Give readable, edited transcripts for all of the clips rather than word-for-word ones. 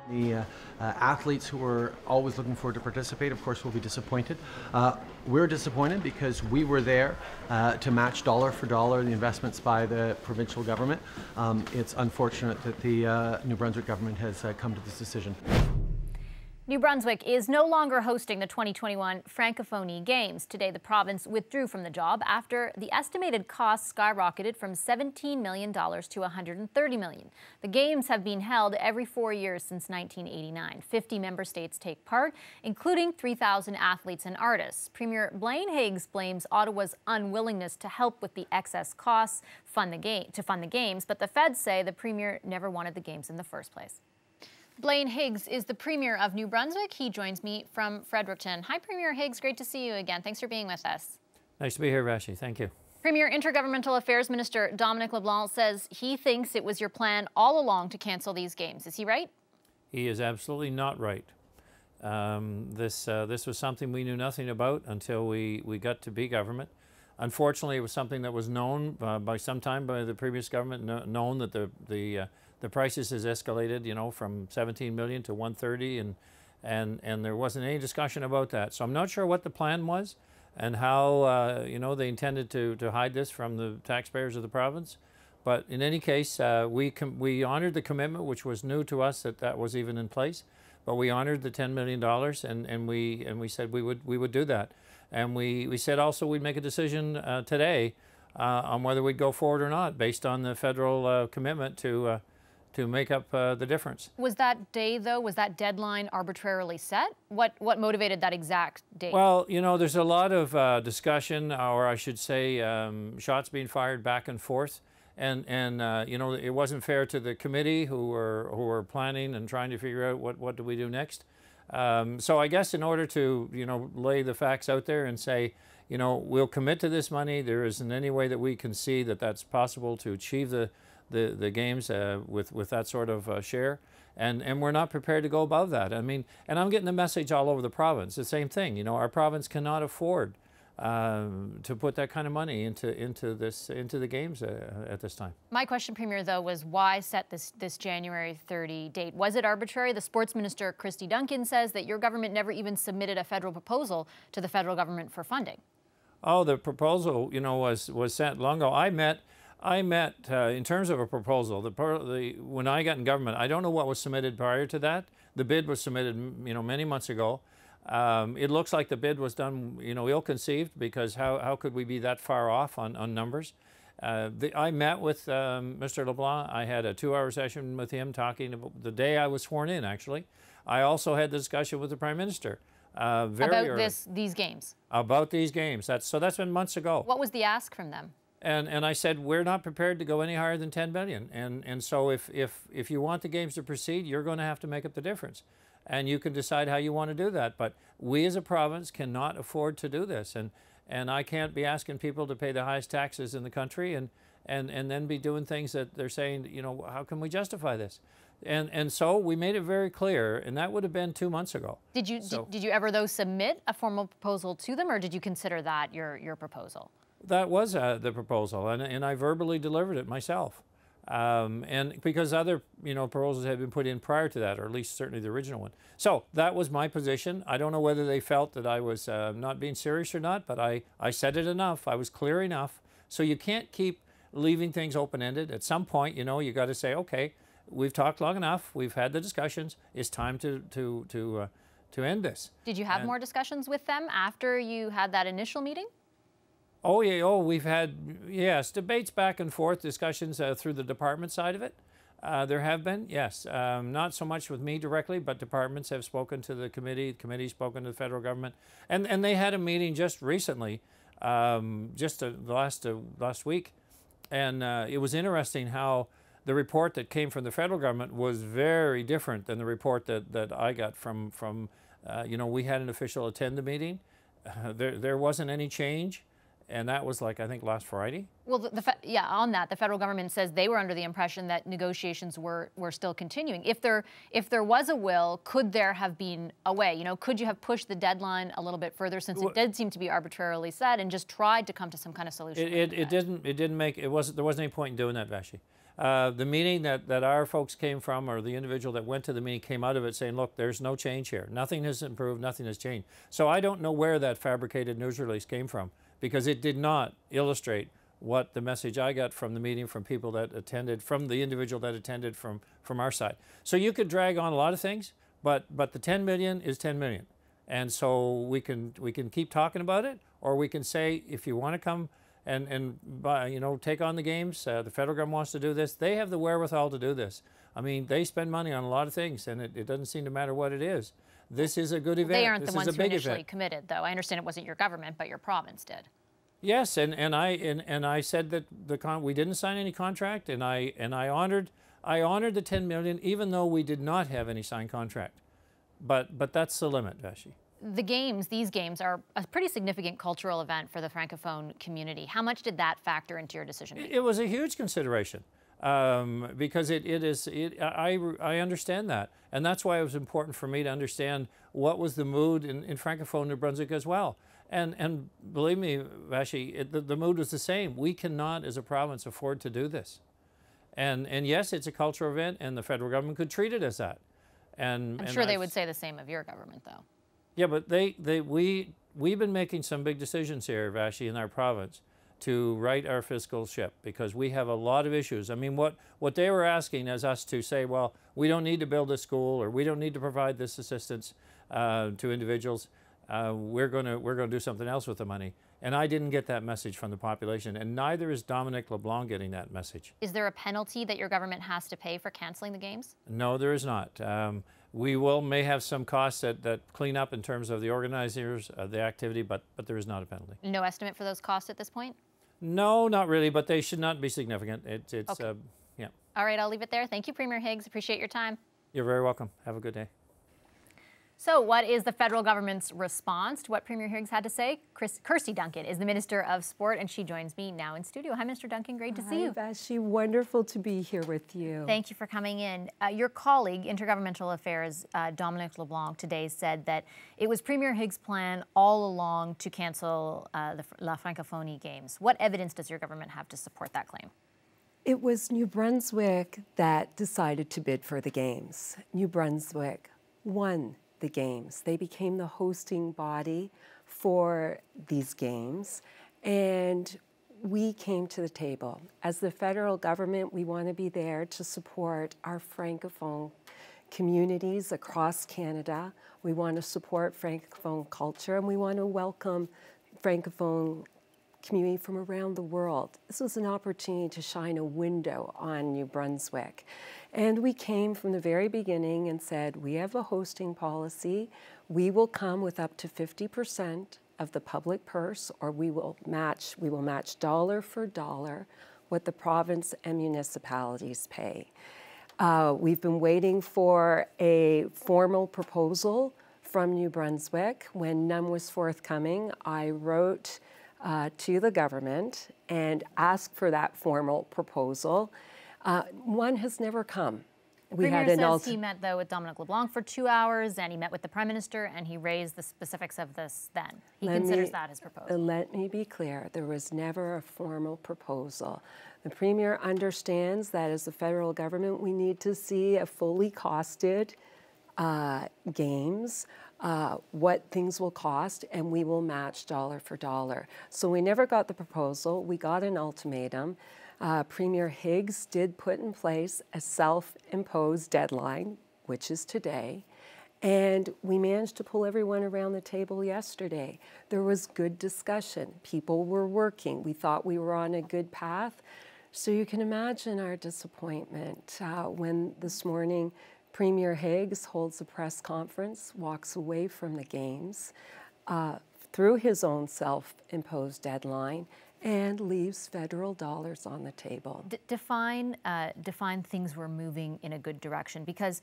The athletes who are always looking forward to participate, of course, will be disappointed. We're disappointed because we were there to match dollar for dollar the investments by the provincial government. It's unfortunate that the New Brunswick government has come to this decision. New Brunswick is no longer hosting the 2021 Francophonie Games. Today, the province withdrew from the job after the estimated costs skyrocketed from $17 million to $130 million. The Games have been held every 4 years since 1989. 50 member states take part, including 3,000 athletes and artists. Premier Blaine Higgs blames Ottawa's unwillingness to help with the excess costs to fund the Games, but the feds say the Premier never wanted the Games in the first place. Blaine Higgs is the Premier of New Brunswick. He joins me from Fredericton. Hi, Premier Higgs. Great to see you again. Thanks for being with us. Nice to be here, Vashi. Thank you. Premier Intergovernmental Affairs Minister Dominic LeBlanc says he thinks it was your plan all along to cancel these games. Is he right? He is absolutely not right. This was something we knew nothing about until we got to be government. Unfortunately, it was something that was known by some time by the previous government, known that the prices has escalated, you know, from 17 million to 130, and there wasn't any discussion about that. So I'm not sure what the plan was and how you know, they intended to hide this from the taxpayers of the province. But in any case, we honored the commitment, which was new to us that was even in place. But we honored the $10 million, and we said we would do that. And we said also we'd make a decision today on whether we'd go forward or not, based on the federal commitment to make up the difference. Was that day, though, was that deadline arbitrarily set? What motivated that exact date? Well, you know, there's a lot of discussion, or I should say shots being fired back and forth. And you know, it wasn't fair to the committee who were planning and trying to figure out what do we do next. So I guess in order to, you know, lay the facts out there and say, you know, we'll commit to this money. There isn't any way that we can see that that's possible to achieve the Games with that sort of share. And we're not prepared to go above that. I mean, and I'm getting the message all over the province, the same thing. You know, our province cannot afford to put that kind of money into the Games at this time. My question, Premier, though, was why set this January 30 date? Was it arbitrary? The Sports Minister, Christy Duncan, says that your government never even submitted a federal proposal to the federal government for funding. Oh, the proposal, you know, was sent long ago. I met in terms of a proposal. When I got in government, I don't know what was submitted prior to that. The bid was submitted, you know, many months ago. It looks like the bid was done, you know, ill-conceived, because how could we be that far off on numbers? I met with Mr. LeBlanc. I had a 2-hour session with him talking about the day I was sworn in, actually. I also had the discussion with the Prime Minister. About these games? About these games. So that's been months ago. What was the ask from them? And I said, we're not prepared to go any higher than 10 billion. And so if you want the Games to proceed, you're going to have to make up the difference. And you can decide how you want to do that. But we as a province cannot afford to do this. And I can't be asking people to pay the highest taxes in the country and then be doing things that they're saying, you know, how can we justify this? And so we made it very clear, and that would have been 2 months ago. Did you ever, though, submit a formal proposal to them, or did you consider that your proposal? That was the proposal, and I verbally delivered it myself. And because other, you know, proposals had been put in prior to that, or at least certainly the original one. So that was my position. I don't know whether they felt that I was not being serious or not, but I said it enough. I was clear enough. So you can't keep leaving things open-ended. At some point, you know, you got to say, okay, we've talked long enough. We've had the discussions. It's time to end this. Did you have more discussions with them after you had that initial meeting? Oh, yeah. Oh, we've had, yes, debates back and forth, discussions through the department side of it. There have been, yes. Not so much with me directly, but departments have spoken to the committee's spoken to the federal government. And they had a meeting just recently, just last week. And it was interesting how the report that came from the federal government was very different than the report that I got from you know, we had an official attend the meeting. There wasn't any change. And that was like, I think, last Friday. Well, yeah, on that, the federal government says they were under the impression that negotiations were still continuing. If there was a will, could there have been a way? You know, could you have pushed the deadline a little bit further, since it did seem to be arbitrarily set, and just tried to come to some kind of solution? There wasn't any point in doing that, Vashi. The meeting that our folks came from, or the individual that went to the meeting, came out of it saying, look, there's no change here. Nothing has improved, nothing has changed. So I don't know where that fabricated news release came from, because it did not illustrate what the message I got from the meeting, from people that attended, from the individual that attended from our side. So you could drag on a lot of things, but the 10 million is 10 million. And so we can keep talking about it, or we can say, if you want to come and take on the games, the federal government wants to do this, they have the wherewithal to do this. I mean, they spend money on a lot of things, and it doesn't seem to matter what it is. This is a good event. They aren't this the ones is a who big initially event. committed, though. I understand it wasn't your government, but your province did. Yes, and I said that we didn't sign any contract, and I honored the 10 million, even though we did not have any signed contract. But that's the limit, Vashi. These games are a pretty significant cultural event for the Francophone community. How much did that factor into your decision making? It was a huge consideration, because I understand that, and that's why it was important for me to understand what was the mood in Francophone New Brunswick as well. And believe me, Vashi, the mood was the same. We cannot, as a province, afford to do this. And yes, it's a cultural event, and the federal government could treat it as that. And I'm sure they would say the same of your government, though. Yeah, but we've been making some big decisions here, Vashi, in our province, to right our fiscal ship, because we have a lot of issues. I mean, what they were asking is us to say, well, we don't need to build a school, or we don't need to provide this assistance to individuals. We're going to do something else with the money. And I didn't get that message from the population, and neither is Dominic LeBlanc getting that message. Is there a penalty that your government has to pay for canceling the games? No, there is not. We may have some costs that clean up in terms of the organizers of the activity, but there is not a penalty. No estimate for those costs at this point? No, not really, but they should not be significant. It's okay. Yeah. All right, I'll leave it there. Thank you, Premier Higgs. Appreciate your time. You're very welcome. Have a good day. So what is the federal government's response to what Premier Higgs had to say? Kirsty Duncan is the Minister of Sport, and she joins me now in studio. Hi, Minister Duncan. Great to see you. Hi, Vashi. Wonderful to be here with you. Thank you for coming in. Your colleague, Intergovernmental Affairs, Dominic LeBlanc, today said that it was Premier Higgs' plan all along to cancel the La Francophonie Games. What evidence does your government have to support that claim? It was New Brunswick that decided to bid for the Games. New Brunswick won the Games. They became the hosting body for these Games, and we came to the table. As the federal government, we want to be there to support our Francophone communities across Canada. We want to support Francophone culture, and we want to welcome Francophone community from around the world. This was an opportunity to shine a window on New Brunswick. And we came from the very beginning and said, we have a hosting policy. We will come with up to 50% of the public purse, or we will match dollar for dollar what the province and municipalities pay. We've been waiting for a formal proposal from New Brunswick. When none was forthcoming, I wrote to the government and asked for that formal proposal. One has never come. Premier says he met, though, with Dominic LeBlanc for 2 hours, and he met with the Prime Minister, and he raised the specifics of this then. He considers that his proposal. Let me be clear. There was never a formal proposal. The Premier understands that as the federal government, we need to see a fully costed games, what things will cost, and we will match dollar for dollar. So we never got the proposal. We got an ultimatum. Premier Higgs did put in place a self-imposed deadline, which is today, and we managed to pull everyone around the table yesterday. There was good discussion. People were working. We thought we were on a good path. So you can imagine our disappointment when this morning Premier Higgs holds a press conference, walks away from the Games through his own self-imposed deadline, and leaves federal dollars on the table. Define things were moving in a good direction, because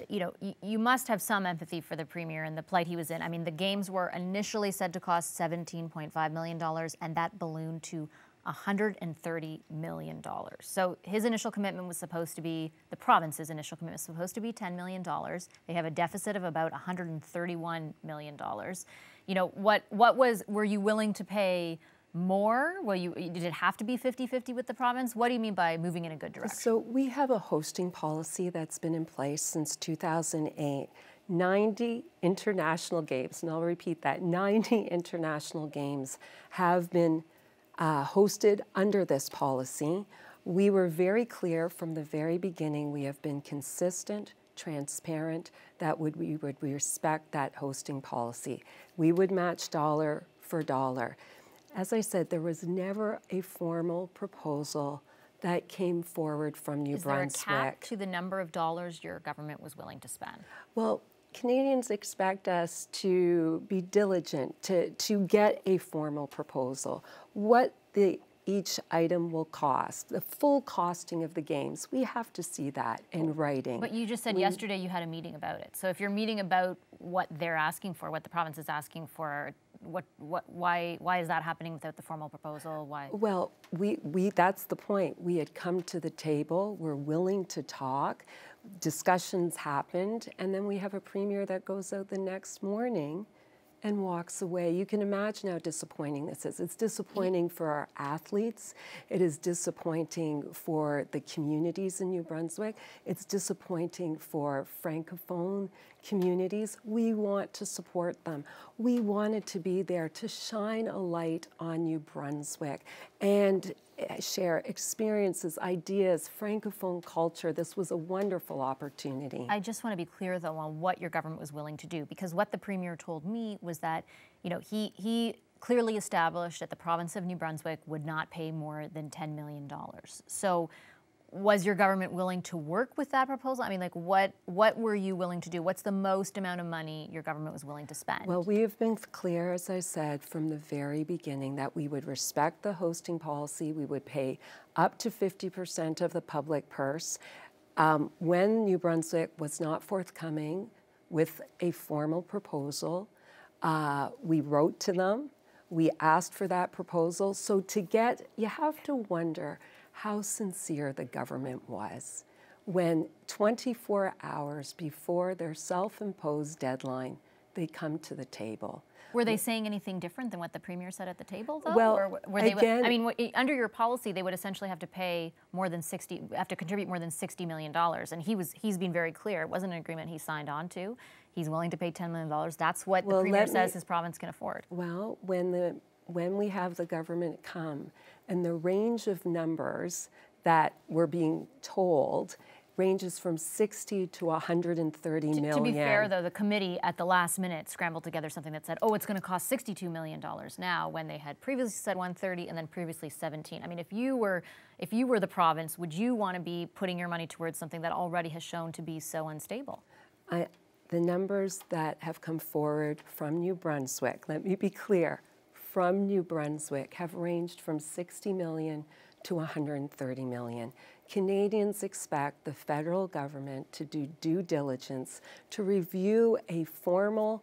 you must have some empathy for the Premier and the plight he was in. I mean, the Games were initially said to cost $17.5 million, and that ballooned to $130 million. So his initial commitment was supposed to be, the province's initial commitment was supposed to be $10 million. They have a deficit of about $131 million. Were you willing to pay more? Did it have to be 50-50 with the province? What do you mean by moving in a good direction? So we have a hosting policy that's been in place since 2008. 90 international games, and I'll repeat that, 90 international games have been hosted under this policy. We were very clear from the very beginning. We have been consistent, transparent, that we would respect that hosting policy. We would match dollar for dollar. As I said, there was never a formal proposal that came forward from New Brunswick. Is there a cap to the number of dollars your government was willing to spend? Well, Canadians expect us to be diligent, to get a formal proposal. What each item will cost, the full costing of the games, we have to see that in writing. But you just said yesterday you had a meeting about it. So if you're meeting about what they're asking for, what the province is asking for, why is that happening without the formal proposal? Why? Well, that's the point. We had come to the table, we're willing to talk, discussions happened, and then we have a premier that goes out the next morning and walks away. You can imagine how disappointing this is. It's disappointing for our athletes. It is disappointing for the communities in New Brunswick. It's disappointing for Francophone communities. We want to support them. We wanted to be there to shine a light on New Brunswick and share experiences, ideas, Francophone culture. This was a wonderful opportunity. I just want to be clear, though, on what your government was willing to do, because what the Premier told me was that, you know, he clearly established that the province of New Brunswick would not pay more than $10 million. So was your government willing to work with that proposal? I mean, like, what were you willing to do? What's the most amount of money your government was willing to spend? Well, we have been clear, as I said, from the very beginning that we would respect the hosting policy. We would pay up to 50% of the public purse. When New Brunswick was not forthcoming with a formal proposal, we wrote to them. We asked for that proposal. So you have to wonder how sincere the government was when 24 hours before their self-imposed deadline, they come to the table. Were they saying anything different than what the Premier said at the table, though? Well, or were they, I mean, under your policy, they would essentially have to pay more than contribute more than $60 million. And he's been very clear. It wasn't an agreement he signed on to. He's willing to pay $10 million. That's what the Premier says his province can afford. Well, when we have the government come and the range of numbers that we're being told ranges from 60 to 130 million. To be fair, though, the committee at the last minute scrambled together something that said, oh, it's going to cost $62 million now, when they had previously said 130 and then previously 17. I mean, if you were the province, would you want to be putting your money towards something that already has shown to be so unstable? The numbers that have come forward from New Brunswick, let me be clear, from New Brunswick have ranged from 60 million to 130 million. Canadians expect the federal government to do due diligence, to review a formal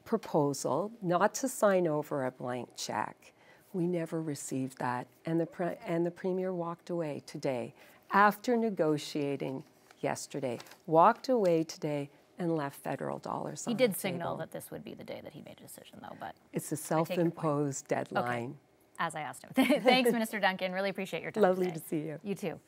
proposal, not to sign over a blank check. We never received that, and the Premier walked away today after negotiating yesterday, walked away today and left federal dollars on the table. He did signal that this would be the day that he made a decision, though, but it's a self-imposed deadline. Okay. As I asked him. Thanks, Minister Duncan. Really appreciate your time Lovely today. to see you. You too.